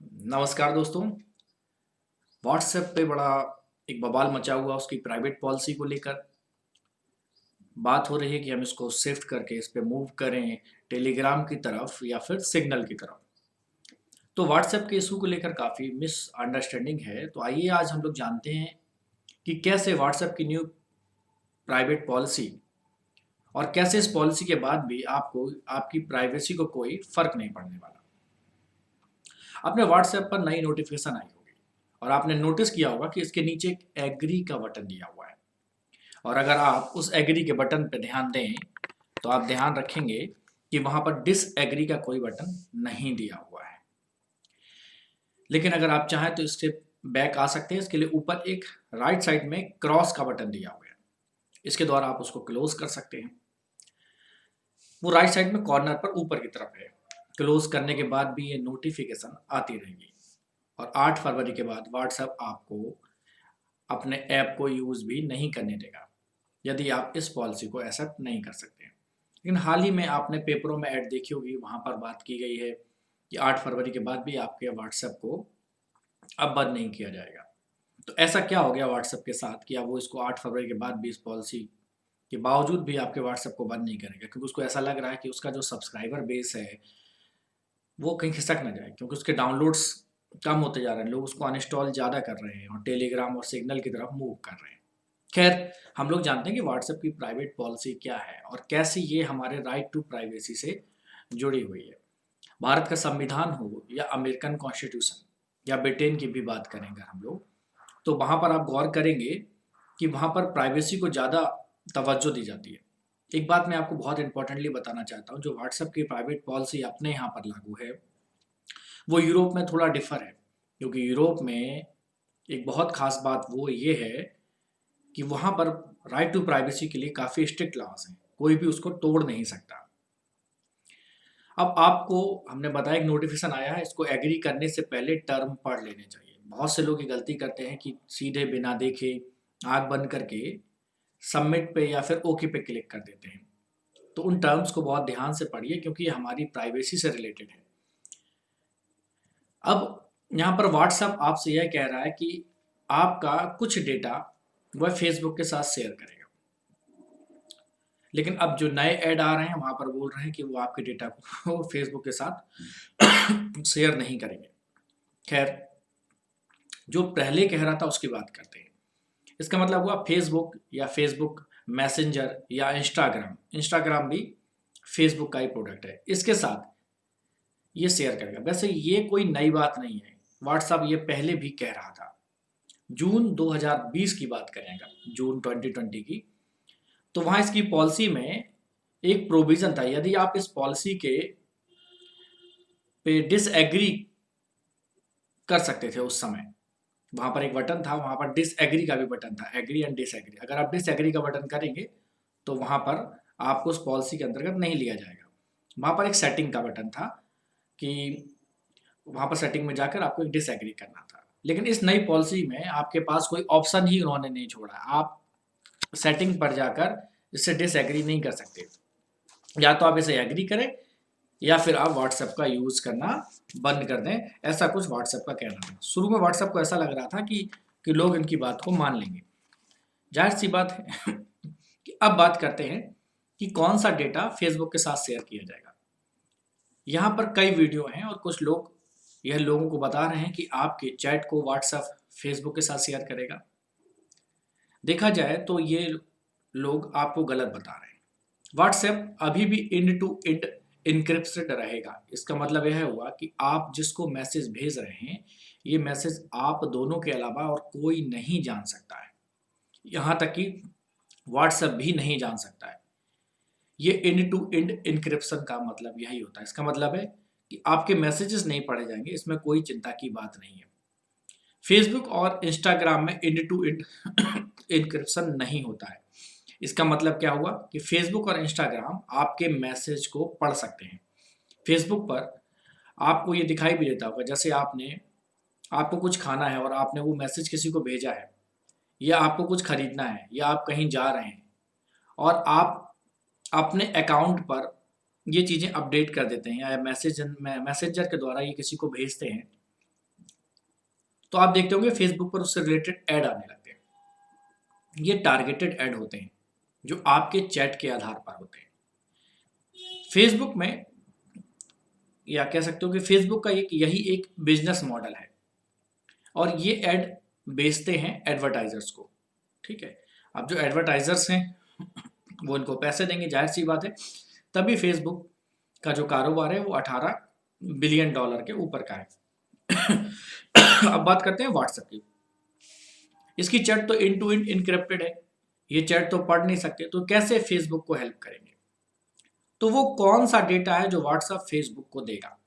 नमस्कार दोस्तों। व्हाट्सएप पे बड़ा एक बवाल मचा हुआ उसकी प्राइवेट पॉलिसी को लेकर। बात हो रही है कि हम इसको शिफ्ट करके इस पे मूव करें टेलीग्राम की तरफ या फिर सिग्नल की तरफ। तो व्हाट्सएप के इशू को लेकर काफ़ी मिसअंडरस्टैंडिंग है। तो आइए आज हम लोग जानते हैं कि कैसे व्हाट्सएप की न्यू प्राइवेट पॉलिसी और कैसे इस पॉलिसी के बाद भी आपको आपकी प्राइवेसी को कोई फ़र्क नहीं पड़ने वाला। आपने व्हाट्सएप पर नई नोटिफिकेशन आई होगी और आपने नोटिस किया होगा कि इसके नीचे एक एग्री का बटन दिया हुआ है। और अगर आप उस एग्री के बटन पर ध्यान दें तो आप ध्यान रखेंगे कि वहां पर डिसएग्री का कोई बटन नहीं दिया हुआ है। लेकिन अगर आप चाहें तो इससे बैक आ सकते हैं। इसके लिए ऊपर एक राइट साइड में क्रॉस का बटन दिया हुआ है, इसके द्वारा आप उसको क्लोज कर सकते हैं। वो राइट साइड में कॉर्नर पर ऊपर की तरफ है। क्लोज करने के बाद भी ये नोटिफिकेशन आती रहेगी और 8 फरवरी के बाद व्हाट्सएप आपको अपने ऐप को यूज़ भी नहीं करने देगा यदि आप इस पॉलिसी को एक्सेप्ट नहीं कर सकते हैं। लेकिन हाल ही में आपने पेपरों में ऐड देखी होगी, वहाँ पर बात की गई है कि 8 फरवरी के बाद भी आपके व्हाट्सएप को अब बंद नहीं किया जाएगा। तो ऐसा क्या हो गया व्हाट्सएप के साथ कि अब वो इसको 8 फरवरी के बाद भी इस पॉलिसी के बावजूद भी आपके व्हाट्सएप को बंद नहीं करेगा? क्योंकि उसको ऐसा लग रहा है कि उसका जो सब्सक्राइबर बेस है वो कहीं खिसक ना जाए, क्योंकि उसके डाउनलोड्स कम होते जा रहे हैं, लोग उसको अनइंस्टॉल ज़्यादा कर रहे हैं और टेलीग्राम और सिग्नल की तरफ मूव कर रहे हैं। खैर, हम लोग जानते हैं कि व्हाट्सएप की प्राइवेट पॉलिसी क्या है और कैसे ये हमारे राइट टू प्राइवेसी से जुड़ी हुई है। भारत का संविधान हो या अमेरिकन कॉन्स्टिट्यूशन या ब्रिटेन की भी बात करें अगर हम लोग, तो वहाँ पर आप गौर करेंगे कि वहाँ पर प्राइवेसी को ज़्यादा तवज्जो दी जाती है। एक बात मैं आपको बहुत इंपॉर्टेंटली बताना चाहता हूँ, जो व्हाट्सएप की प्राइवेट पॉलिसी अपने यहाँ पर लागू है, वो यूरोप में थोड़ा डिफ़र है। क्योंकि यूरोप में एक बहुत ख़ास बात वो ये है कि वहाँ पर राइट टू प्राइवेसी के लिए काफ़ी स्ट्रिक्ट लॉज़ हैं, कोई भी उसको तोड़ नहीं सकता। अब आपको हमने बताया एक नोटिफिकेशन आया है, इसको एग्री करने से पहले टर्म पढ़ लेने चाहिए। बहुत से लोग ये गलती करते हैं कि सीधे बिना देखे आँख बंद करके सबमिट पे या फिर ओके पे क्लिक कर देते हैं। तो उन टर्म्स को बहुत ध्यान से पढ़िए, क्योंकि ये हमारी प्राइवेसी से रिलेटेड है। अब यहाँ पर व्हाट्सएप आपसे यह कह रहा है कि आपका कुछ डेटा वह फेसबुक के साथ शेयर करेगा। लेकिन अब जो नए ऐड आ रहे हैं वहाँ पर बोल रहे हैं कि वो आपके डेटा को फेसबुक के साथ शेयर नहीं करेंगे। खैर, जो पहले कह रहा था उसकी बात करते हैं। इसका मतलब हुआ फेसबुक या फेसबुक मैसेंजर या इंस्टाग्राम, इंस्टाग्राम भी फेसबुक का ही प्रोडक्ट है, इसके साथ ये शेयर करेगा। वैसे ये कोई नई बात नहीं है, व्हाट्सएप ये पहले भी कह रहा था। जून 2020 की बात करें अगर, जून 2020 की, तो वहाँ इसकी पॉलिसी में एक प्रोविज़न था, यदि आप इस पॉलिसी के पे डिसएग्री कर सकते थे उस समय। वहाँ पर एक बटन था, वहाँ पर डिसएग्री का भी बटन था, एग्री एंड डिसएग्री। अगर आप डिसएग्री का बटन करेंगे तो वहाँ पर आपको उस पॉलिसी के अंतर्गत नहीं लिया जाएगा। वहाँ पर एक सेटिंग का बटन था कि वहाँ पर सेटिंग में जाकर आपको एक डिसएग्री करना था। लेकिन इस नई पॉलिसी में आपके पास कोई ऑप्शन ही उन्होंने नहीं छोड़ा। आप सेटिंग पर जाकर इससे डिसएग्री नहीं कर सकते। या तो आप इसे एग्री करें या फिर आप व्हाट्सएप का यूज़ करना बंद कर दें, ऐसा कुछ व्हाट्सएप का कहना था। शुरू में व्हाट्सएप को ऐसा लग रहा था कि लोग इनकी बात को मान लेंगे। जाहिर सी बात है कि अब बात करते हैं कि कौन सा डेटा फेसबुक के साथ शेयर किया जाएगा। यहाँ पर कई वीडियो हैं और कुछ लोग यह लोगों को बता रहे हैं कि आपके चैट को व्हाट्सएप फेसबुक के साथ शेयर करेगा। देखा जाए तो ये लोग आपको गलत बता रहे हैं। व्हाट्सएप अभी भी एंड टू एंड इनक्रिप्टेड रहेगा। इसका मतलब यह हुआ कि आप जिसको मैसेज भेज रहे हैं, ये मैसेज आप दोनों के अलावा और कोई नहीं जान सकता है। यहाँ तक कि व्हाट्सएप भी नहीं जान सकता है। ये एंड टू एंड इनक्रिप्शन का मतलब यही होता है। इसका मतलब है कि आपके मैसेजेस नहीं पढ़े जाएंगे, इसमें कोई चिंता की बात नहीं है। फेसबुक और इंस्टाग्राम में एंड टू एंड इनक्रिप्शन नहीं होता है। इसका मतलब क्या हुआ कि फेसबुक और इंस्टाग्राम आपके मैसेज को पढ़ सकते हैं। फेसबुक पर आपको ये दिखाई भी देता होगा, जैसे आपको कुछ खाना है और आपने वो मैसेज किसी को भेजा है, या आपको कुछ खरीदना है, या आप कहीं जा रहे हैं और आप अपने अकाउंट पर ये चीज़ें अपडेट कर देते हैं या मैसेंजर के द्वारा ये किसी को भेजते हैं, तो आप देखते होंगे फेसबुक पर उससे रिलेटेड ऐड आने लगते हैं। ये टारगेटेड ऐड होते हैं जो आपके चैट के आधार पर होते हैं। फेसबुक में, या कह सकते हो कि फेसबुक का यही एक बिजनेस मॉडल है और ये ऐड बेचते हैं एडवर्टाइजर्स को। ठीक है, अब जो एडवर्टाइजर्स हैं वो इनको पैसे देंगे, जाहिर सी बात है, तभी फेसबुक का जो कारोबार है वो 18 बिलियन डॉलर के ऊपर का है। अब बात करते हैं व्हाट्सएप की। इसकी चैट तो इन टू इन इनक्रिप्टेड है, ये चैट तो पढ़ नहीं सकते, तो कैसे फेसबुक को हेल्प करेंगे? तो वो कौन सा डेटा है जो व्हाट्सएप फेसबुक को देगा?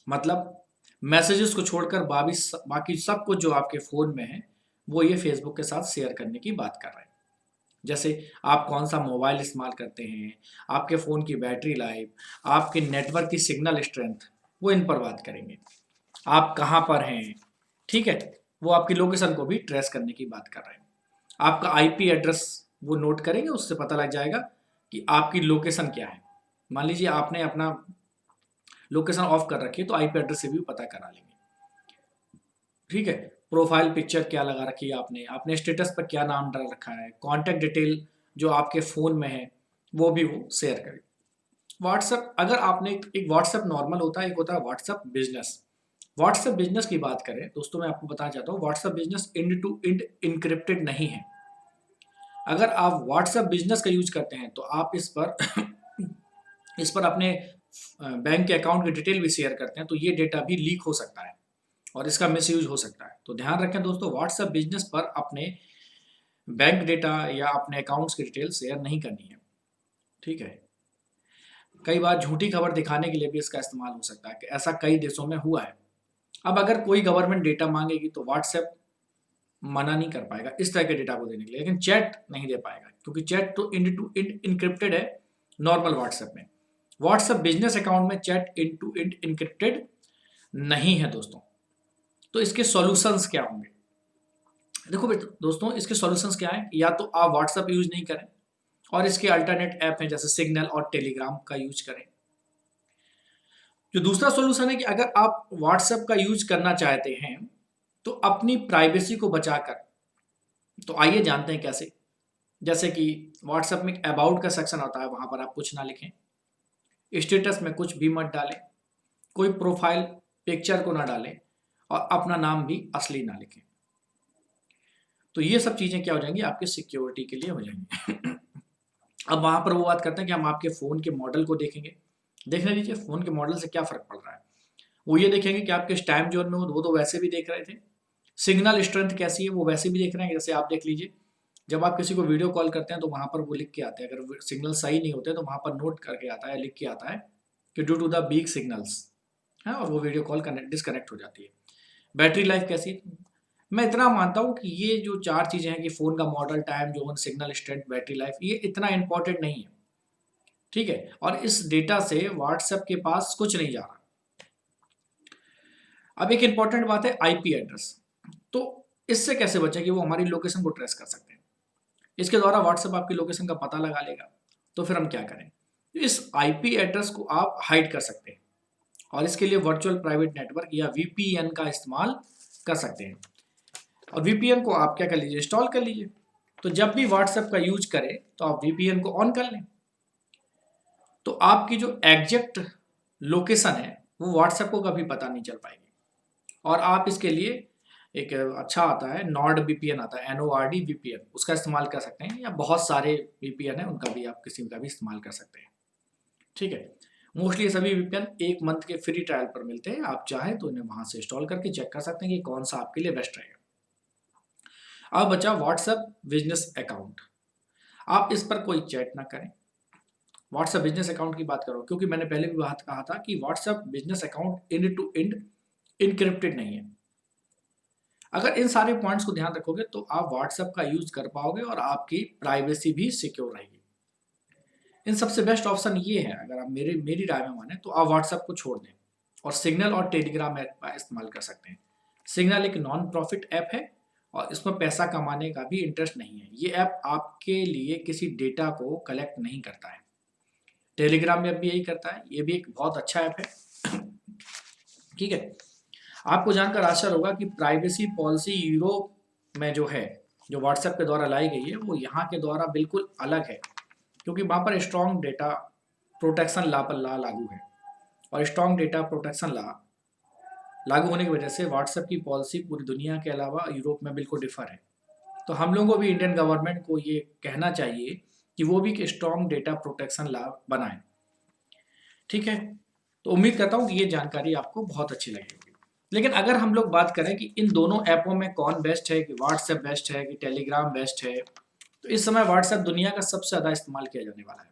मतलब मैसेजेस को छोड़कर बाकी सब कुछ जो आपके फ़ोन में है वो ये फेसबुक के साथ शेयर करने की बात कर रहे हैं। जैसे आप कौन सा मोबाइल इस्तेमाल करते हैं, आपके फ़ोन की बैटरी लाइफ, आपके नेटवर्क की सिग्नल स्ट्रेंथ, वो इन पर बात करेंगे। आप कहाँ पर हैं, ठीक है, वो आपकी लोकेशन को भी ट्रेस करने की बात कर रहे हैं। आपका आईपी एड्रेस वो नोट करेंगे, उससे पता लग जाएगा कि आपकी लोकेशन क्या है। मान लीजिए आपने अपना लोकेशन ऑफ कर रखी है तो आईपी एड्रेस से भी पता करा लेंगे। ठीक है, प्रोफाइल पिक्चर क्या लगा रखी है आपने, आपने स्टेटस पर क्या नाम डाल रखा है, कॉन्टैक्ट डिटेल जो आपके फ़ोन में है वो भी वो शेयर करें। व्हाट्सएप, अगर आपने एक व्हाट्सएप नॉर्मल होता है, एक होता है व्हाट्सएप बिजनेस। व्हाट्सएप बिजनेस की बात करें दोस्तों, मैं आपको बताना चाहता हूँ WhatsApp business end to end encrypted नहीं है। अगर आप व्हाट्सएप बिजनेस का यूज करते हैं तो आप इस पर इस पर अपने बैंक के अकाउंट की डिटेल भी शेयर करते हैं तो ये डेटा भी लीक हो सकता है और इसका मिसयूज हो सकता है। तो ध्यान रखें दोस्तों, व्हाट्सएप बिजनेस पर अपने बैंक डेटा या अपने अकाउंट्स की डिटेल शेयर नहीं करनी है। ठीक है, कई बार झूठी खबर दिखाने के लिए भी इसका इस्तेमाल हो सकता है, कि ऐसा कई देशों में हुआ है। अब अगर कोई गवर्नमेंट डेटा मांगेगी तो व्हाट्सएप मना नहीं कर पाएगा इस तरह के डेटा को देने के लिए, लेकिन चैट नहीं दे पाएगा क्योंकि चैट तो इंड टू इंड इनक्रिप्टेड है नॉर्मल व्हाट्सएप में। व्हाट्सएप बिजनेस अकाउंट में chat end to end encrypted नहीं है दोस्तों। तो इसके सॉल्यूशंस क्या होंगे? देखो दोस्तों, इसके सॉल्यूशंस क्या है? या तो आप व्हाट्सएप यूज नहीं करें और इसके अल्टरनेट ऐप हैं जैसे सिग्नल और टेलीग्राम का यूज करें। जो दूसरा सॉल्यूशन है कि अगर आप व्हाट्सएप का यूज करना चाहते हैं तो अपनी प्राइवेसी को बचाकर, तो आइए जानते हैं कैसे। जैसे कि व्हाट्सएप में एक अबाउट का सेक्शन होता है, वहां पर आप कुछ ना लिखें, स्टेटस में कुछ भी मत डालें, कोई प्रोफाइल पिक्चर को ना डालें और अपना नाम भी असली ना लिखें। तो ये सब चीजें क्या हो जाएंगी, आपके सिक्योरिटी के लिए हो जाएंगी। अब वहां पर वो बात करते हैं कि हम आपके फोन के मॉडल को देखेंगे। देखने दीजिए फोन के मॉडल से क्या फर्क पड़ रहा है। वो ये देखेंगे कि आप किस टाइम जोन में हो, वो तो वैसे भी देख रहे थे। सिग्नल स्ट्रेंथ कैसी है वो वैसे भी देख रहे हैं। जैसे आप देख लीजिए, जब आप किसी को वीडियो कॉल करते हैं तो वहां पर वो लिख के आते हैं, अगर सिग्नल सही नहीं होते तो वहां पर नोट करके आता है, लिख के आता है कि due to the weak signals है, और वो वीडियो कॉल डिस्कनेक्ट हो जाती है। बैटरी लाइफ कैसी है? मैं इतना मानता हूँ कि ये जो चार चीजें हैं कि फोन का model, time zone, signal strength, battery life, ये इतना इंपॉर्टेंट नहीं है। ठीक है, और इस डेटा से व्हाट्सएप के पास कुछ नहीं जा रहा। अब एक इंपॉर्टेंट बात है आईपी एड्रेस। तो इससे कैसे बचे कि वो हमारी लोकेशन को ट्रेस कर सकते हैं? इसके द्वारा व्हाट्सएप आपकी लोकेशन का पता लगा लेगा। तो फिर हम क्या करें? इस आईपी एड्रेस को आप हाइड कर सकते हैं और इसके लिए वर्चुअल प्राइवेट नेटवर्क या वीपीएन का इस्तेमाल कर सकते हैं। और वीपीएन को आप क्या कर लीजिए, इंस्टॉल कर लीजिए। तो जब भी व्हाट्सएप का यूज करें तो आप वीपीएन को ऑन कर लें, तो आपकी जो एग्जैक्ट लोकेशन है वो व्हाट्सएप को कभी पता नहीं चल पाएगी। और आप इसके लिए एक अच्छा आता है नॉर्ड वीपीएन आता है, NORD वीपीएन, उसका इस्तेमाल कर सकते हैं, या बहुत सारे वीपीएन है उनका भी आप किसी का भी इस्तेमाल कर सकते हैं। ठीक है, मोस्टली सभी वीपीएन 1 मंथ के फ्री ट्रायल पर मिलते हैं, आप चाहें तो इन्हें वहां से इंस्टॉल करके चेक कर सकते हैं कि कौन सा आपके लिए बेस्ट रहेगा। अब बचा व्हाट्सएप बिजनेस अकाउंट। आप इस पर कोई चैट ना करें। व्हाट्सएप बिजनेस अकाउंट की बात करो, क्योंकि मैंने पहले भी बात कहा था कि WhatsApp business account end to end encrypted नहीं है। अगर इन सारे पॉइंट्स को ध्यान रखोगे तो आप व्हाट्सएप का यूज कर पाओगे और आपकी प्राइवेसी भी सिक्योर रहेगी। इन सबसे बेस्ट ऑप्शन ये है, अगर आप मेरी राय में माने तो आप व्हाट्सएप को छोड़ दें और सिग्नल और टेलीग्राम ऐप का इस्तेमाल कर सकते हैं। सिग्नल एक नॉन प्रॉफिट ऐप है और इसमें पैसा कमाने का भी इंटरेस्ट नहीं है। ये ऐप आपके लिए किसी डेटा को कलेक्ट नहीं करता है। टेलीग्राम ऐप भी यही करता है, ये भी एक बहुत अच्छा ऐप है। ठीक है, आपको जानकर आश्चर्य होगा कि प्राइवेसी पॉलिसी यूरोप में जो है, जो व्हाट्सएप के द्वारा लाई गई है, वो यहाँ के द्वारा बिल्कुल अलग है, क्योंकि वहाँ पर स्ट्रॉन्ग डेटा प्रोटेक्शन लॉ पर लागू है, और स्ट्रॉन्ग डेटा प्रोटेक्शन लॉ लागू होने की वजह से व्हाट्सएप की पॉलिसी पूरी दुनिया के अलावा यूरोप में बिल्कुल डिफर है। तो हम लोगों को भी इंडियन गवर्नमेंट को ये कहना चाहिए कि वो भी एक स्ट्रॉन्ग डेटा प्रोटेक्शन लॉ बनाए। ठीक है, तो उम्मीद करता हूँ कि ये जानकारी आपको बहुत अच्छी लगेगी। लेकिन अगर हम लोग बात करें कि इन दोनों ऐपों में कौन बेस्ट है, कि व्हाट्सएप बेस्ट है कि टेलीग्राम बेस्ट है, तो इस समय व्हाट्सएप दुनिया का सबसे ज़्यादा इस्तेमाल किया जाने वाला है,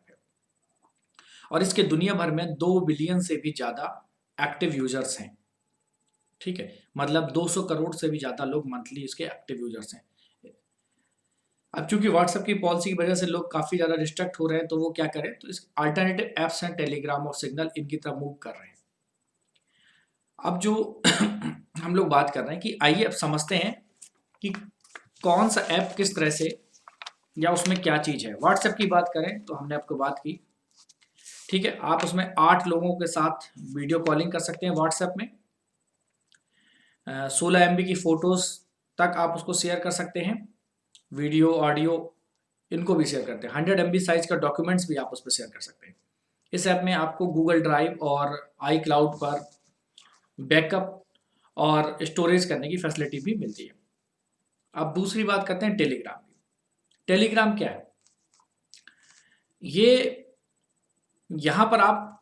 और इसके दुनिया भर में 2 बिलियन से भी ज़्यादा एक्टिव यूजर्स हैं। ठीक है, मतलब 200 करोड़ से भी ज़्यादा लोग मंथली इसके एक्टिव यूजर्स हैं। अब चूंकि व्हाट्सएप की पॉलिसी की वजह से लोग काफ़ी ज़्यादा डिस्ट्रैक्ट हो रहे हैं, तो वो क्या करें, तो इस अल्टरनेटिव ऐप्स हैं टेलीग्राम और सिग्नल, इनकी तरफ मूव कर रहे हैं। अब जो हम लोग बात कर रहे हैं कि आइए अब समझते हैं कि कौन सा ऐप किस तरह से, या उसमें क्या चीज़ है। व्हाट्सएप की बात करें तो हमने आपको बात की, ठीक है, आप उसमें 8 लोगों के साथ वीडियो कॉलिंग कर सकते हैं व्हाट्सएप में। 16 MB की फ़ोटोज़ तक आप उसको शेयर कर सकते हैं, वीडियो ऑडियो इनको भी शेयर करते हैं। 100 MB साइज़ का डॉक्यूमेंट्स भी आप उस पर शेयर कर सकते हैं। इस ऐप में आपको गूगल ड्राइव और आई क्लाउड पर बैकअप और स्टोरेज करने की फैसिलिटी भी मिलती है। अब दूसरी बात करते हैं टेलीग्राम की। टेलीग्राम क्या है? ये यहाँ पर आप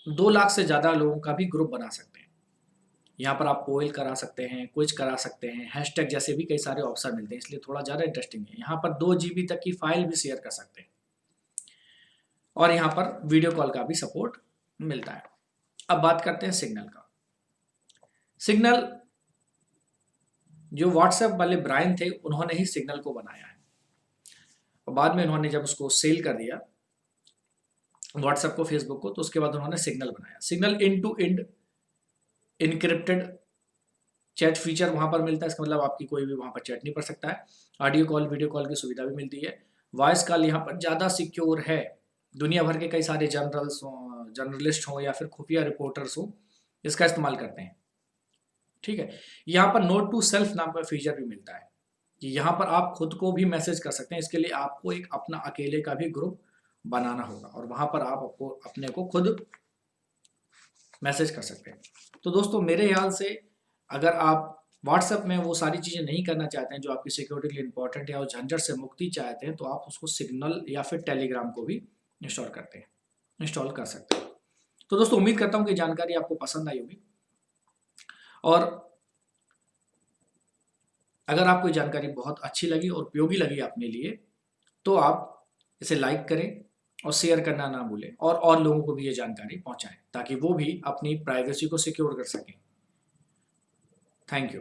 2 लाख से ज़्यादा लोगों का भी ग्रुप बना सकते हैं। यहाँ पर आप पोल करा सकते हैं, क्विज करा सकते हैं, हैशटैग जैसे भी कई सारे ऑप्शन मिलते हैं, इसलिए थोड़ा ज़्यादा इंटरेस्टिंग है। यहाँ पर 2 GB तक की फाइल भी शेयर कर सकते हैं, और यहाँ पर वीडियो कॉल का भी सपोर्ट मिलता है। अब बात करते हैं सिग्नल का। सिग्नल जो व्हाट्सएप वाले ब्रांड थे, उन्होंने ही सिग्नल को बनाया है, और बाद में उन्होंने जब उसको सेल कर दिया व्हाट्सएप को, फेसबुक को, तो उसके बाद उन्होंने सिग्नल बनाया। Signal end to end encrypted chat feature वहाँ पर मिलता है, इसका मतलब आपकी कोई भी वहाँ पर चैट नहीं कर सकता है। ऑडियो कॉल, वीडियो कॉल की सुविधा भी मिलती है। वॉइस कॉल यहाँ पर ज़्यादा सिक्योर है। दुनिया भर के कई सारे जर्नलिस्ट हों या फिर खुफिया रिपोर्टर्स हों, इसका इस्तेमाल करते हैं। ठीक है, यहाँ पर नोट टू सेल्फ नाम का फीचर भी मिलता है, कि यहाँ पर आप खुद को भी मैसेज कर सकते हैं। इसके लिए आपको एक अपना अकेले का भी ग्रुप बनाना होगा, और वहाँ पर आप आपको अपने को खुद मैसेज कर सकते हैं। तो दोस्तों, मेरे ख्याल से अगर आप व्हाट्सएप में वो सारी चीज़ें नहीं करना चाहते हैं जो आपकी सिक्योरिटी के लिए इंपॉर्टेंट है, और झंझट से मुक्ति चाहते हैं, तो आप उसको सिग्नल या फिर टेलीग्राम को भी इंस्टॉल कर सकते हैं। तो दोस्तों, उम्मीद करता हूँ कि जानकारी आपको पसंद आई होगी, और अगर आपको जानकारी बहुत अच्छी लगी और उपयोगी लगी अपने लिए, तो आप इसे लाइक करें और शेयर करना ना भूलें, और लोगों को भी ये जानकारी पहुंचाएं, ताकि वो भी अपनी प्राइवेसी को सिक्योर कर सकें। Thank you.